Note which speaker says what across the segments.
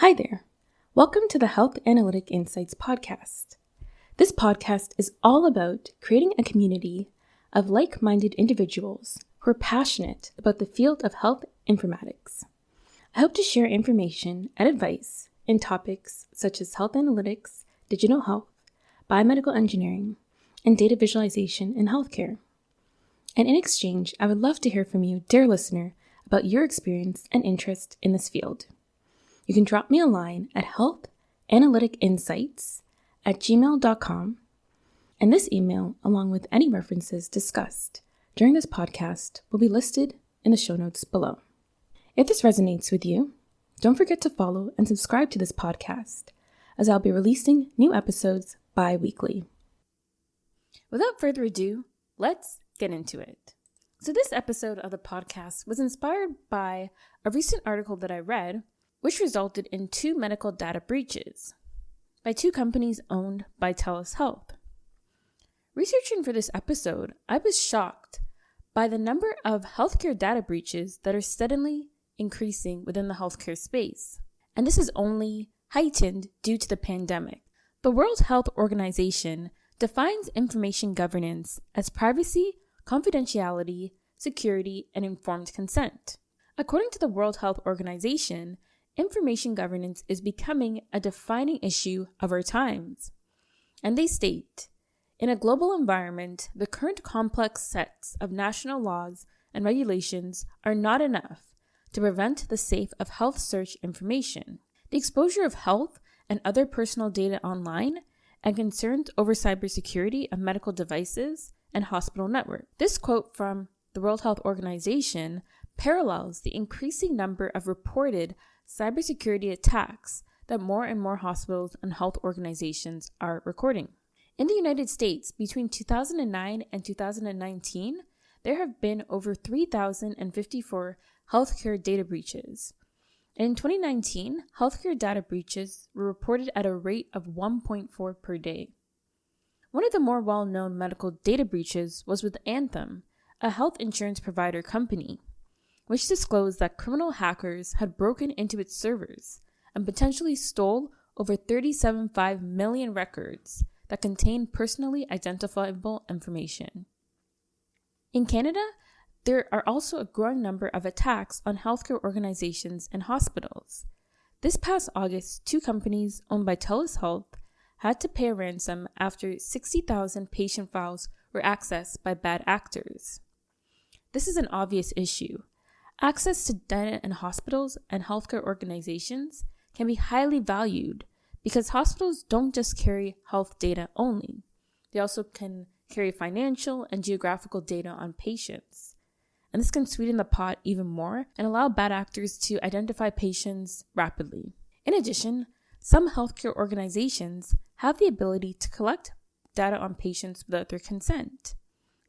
Speaker 1: Hi there. Welcome to the Health Analytic Insights Podcast. This podcast is all about creating a community of like-minded individuals who are passionate about the field of health informatics. I hope to share information and advice in topics such as health analytics, digital health, biomedical engineering, and data visualization in healthcare. And in exchange, I would love to hear from you, dear listener, about your experience and interest in this field. You can drop me a line at HealthAnalyticInsights@gmail.com, and this email, along with any references discussed during this podcast, will be listed in the show notes below. If this resonates with you, don't forget to follow and subscribe to this podcast, as I'll be releasing new episodes bi-weekly. Without further ado, let's get into it. So this episode of the podcast was inspired by a recent article that I read, which resulted in 2 medical data breaches by 2 companies owned by Telus Health. Researching for this episode, I was shocked by the number of healthcare data breaches that are steadily increasing within the healthcare space. And this is only heightened due to the pandemic. The World Health Organization defines information governance as privacy, confidentiality, security, and informed consent. According to the World Health Organization, information governance is becoming a defining issue of our times. And they state, in a global environment, the current complex sets of national laws and regulations are not enough to prevent the safe of health search information, the exposure of health and other personal data online, and concerns over cybersecurity of medical devices and hospital network. This quote from the World Health Organization parallels the increasing number of reported cybersecurity attacks that more and more hospitals and health organizations are recording. In the United States, between 2009 and 2019, there have been over 3,054 healthcare data breaches. And in 2019, healthcare data breaches were reported at a rate of 1.4 per day. One of the more well-known medical data breaches was with Anthem, a health insurance provider company, which disclosed that criminal hackers had broken into its servers and potentially stole over 37.5 million records that contained personally identifiable information. In Canada, there are also a growing number of attacks on healthcare organizations and hospitals. This past August, 2 companies owned by Telus Health had to pay a ransom after 60,000 patient files were accessed by bad actors. This is an obvious issue. Access to data in hospitals and healthcare organizations can be highly valued because hospitals don't just carry health data only. They also can carry financial and geographical data on patients. And this can sweeten the pot even more and allow bad actors to identify patients rapidly. In addition, some healthcare organizations have the ability to collect data on patients without their consent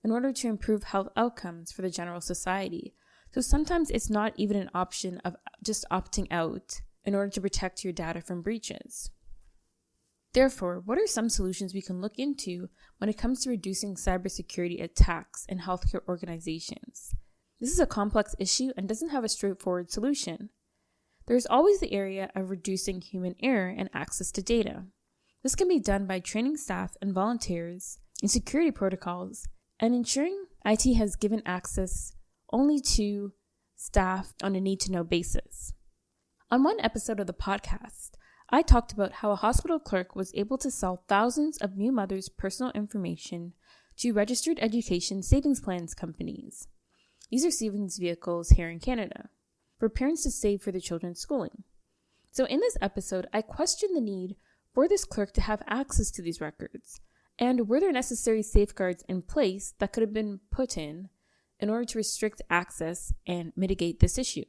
Speaker 1: in order to improve health outcomes for the general society. So sometimes it's not even an option of just opting out in order to protect your data from breaches. Therefore, what are some solutions we can look into when it comes to reducing cybersecurity attacks in healthcare organizations? This is a complex issue and doesn't have a straightforward solution. There is always the area of reducing human error and access to data. This can be done by training staff and volunteers in security protocols and ensuring IT has given access only to staff on a need-to-know basis. On one episode of the podcast, I talked about how a hospital clerk was able to sell thousands of new mothers' personal information to registered education savings plans companies. These are savings vehicles here in Canada for parents to save for their children's schooling. So in this episode, I questioned the need for this clerk to have access to these records, and were there necessary safeguards in place that could have been put in order to restrict access and mitigate this issue.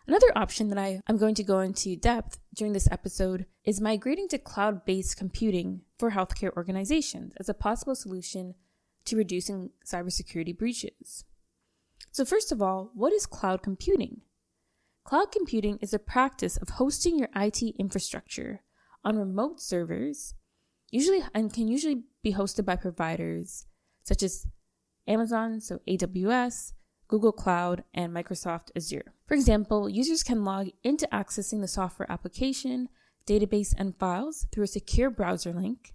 Speaker 1: Another option that I'm going to go into depth during this episode is migrating to cloud-based computing for healthcare organizations as a possible solution to reducing cybersecurity breaches. So first of all, what is cloud computing? Cloud computing is a practice of hosting your IT infrastructure on remote servers, can usually be hosted by providers such as Amazon, so AWS, Google Cloud, and Microsoft Azure. For example, users can log into accessing the software application, database, and files through a secure browser link,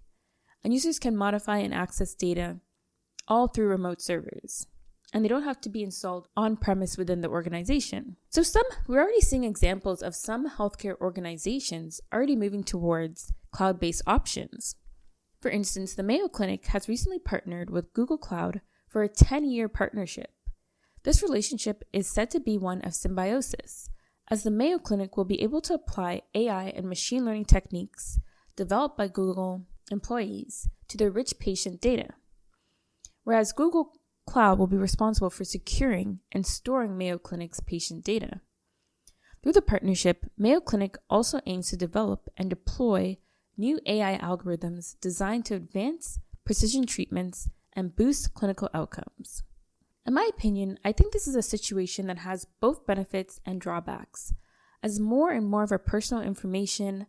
Speaker 1: and users can modify and access data all through remote servers. And they don't have to be installed on-premise within the organization. So we're already seeing examples of some healthcare organizations already moving towards cloud-based options. For instance, the Mayo Clinic has recently partnered with Google Cloud for a 10-year partnership. This relationship is said to be one of symbiosis, as the Mayo Clinic will be able to apply AI and machine learning techniques developed by Google employees to their rich patient data, whereas Google Cloud will be responsible for securing and storing Mayo Clinic's patient data. Through the partnership, Mayo Clinic also aims to develop and deploy new AI algorithms designed to advance precision treatments and boost clinical outcomes. In my opinion, I think this is a situation that has both benefits and drawbacks, as more and more of our personal information,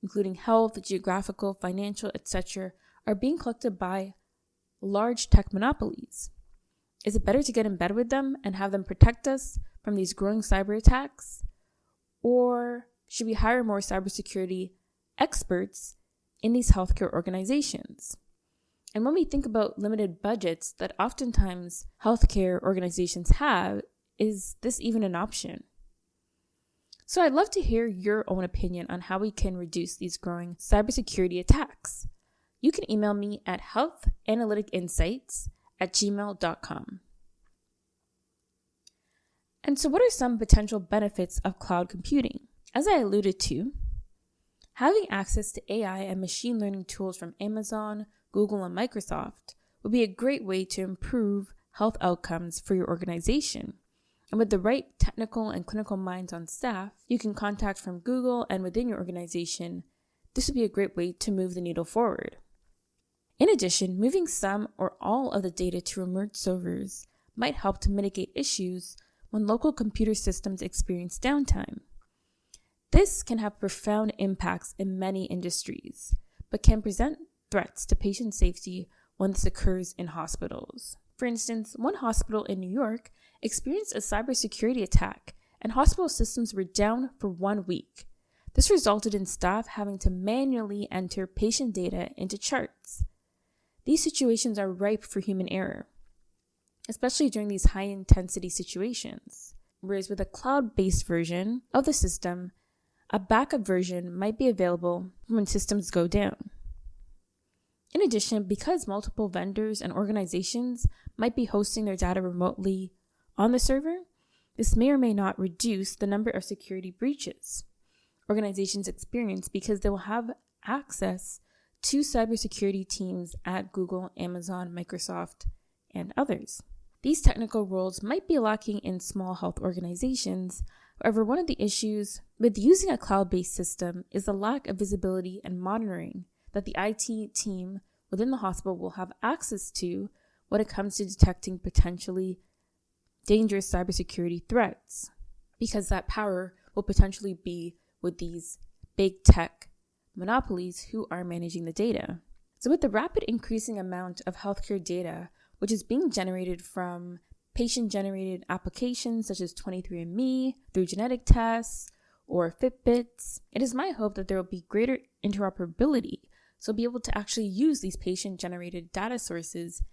Speaker 1: including health, geographical, financial, etc., are being collected by large tech monopolies. Is it better to get in bed with them and have them protect us from these growing cyber attacks? Or should we hire more cybersecurity experts in these healthcare organizations? And when we think about limited budgets that oftentimes healthcare organizations have, is this even an option? So I'd love to hear your own opinion on how we can reduce these growing cybersecurity attacks. You can email me at HealthAnalyticInsights@gmail.com. And so what are some potential benefits of cloud computing? As I alluded to, having access to AI and machine learning tools from Amazon, Google, and Microsoft would be a great way to improve health outcomes for your organization. And with the right technical and clinical minds on staff you can contact from Google and within your organization, this would be a great way to move the needle forward. In addition, moving some or all of the data to remote servers might help to mitigate issues when local computer systems experience downtime. This can have profound impacts in many industries, but can present threats to patient safety when this occurs in hospitals. For instance, one hospital in New York experienced a cybersecurity attack, and hospital systems were down for 1 week. This resulted in staff having to manually enter patient data into charts. These situations are ripe for human error, especially during these high-intensity situations. Whereas with a cloud-based version of the system, a backup version might be available when systems go down. In addition, because multiple vendors and organizations might be hosting their data remotely on the server, this may or may not reduce the number of security breaches organizations experience because they will have access to cybersecurity teams at Google, Amazon, Microsoft, and others. These technical roles might be lacking in small health organizations. However, one of the issues with using a cloud-based system is the lack of visibility and monitoring that the IT team within the hospital will have access to when it comes to detecting potentially dangerous cybersecurity threats, because that power will potentially be with these big tech monopolies who are managing the data. So with the rapid increasing amount of healthcare data, which is being generated from patient-generated applications such as 23andMe, through genetic tests, or Fitbits, it is my hope that there will be greater interoperability, so we'll be able to actually use these patient-generated data sources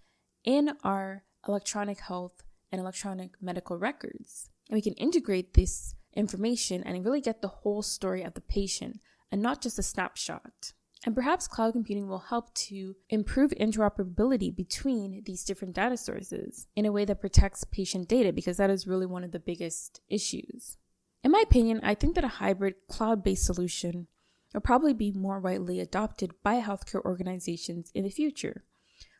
Speaker 1: in our electronic health and electronic medical records. And we can integrate this information and really get the whole story of the patient and not just a snapshot. And perhaps cloud computing will help to improve interoperability between these different data sources in a way that protects patient data, because that is really one of the biggest issues. In my opinion, I think that a hybrid cloud-based solution will probably be more widely adopted by healthcare organizations in the future,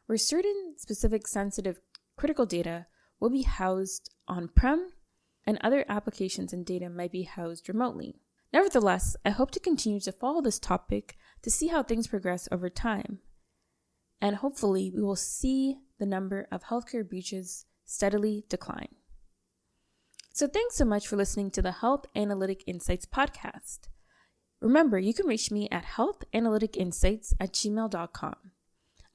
Speaker 1: where certain specific sensitive critical data will be housed on-prem and other applications and data might be housed remotely. Nevertheless, I hope to continue to follow this topic to see how things progress over time. And hopefully, we will see the number of healthcare breaches steadily decline. So thanks so much for listening to the Health Analytic Insights Podcast. Remember, you can reach me at HealthAnalyticInsights@gmail.com.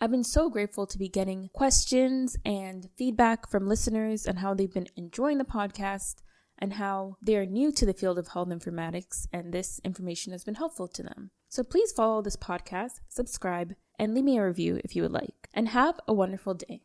Speaker 1: I've been so grateful to be getting questions and feedback from listeners and how they've been enjoying the podcast and how they are new to the field of health informatics and this information has been helpful to them. So please follow this podcast, subscribe, and leave me a review if you would like. And have a wonderful day.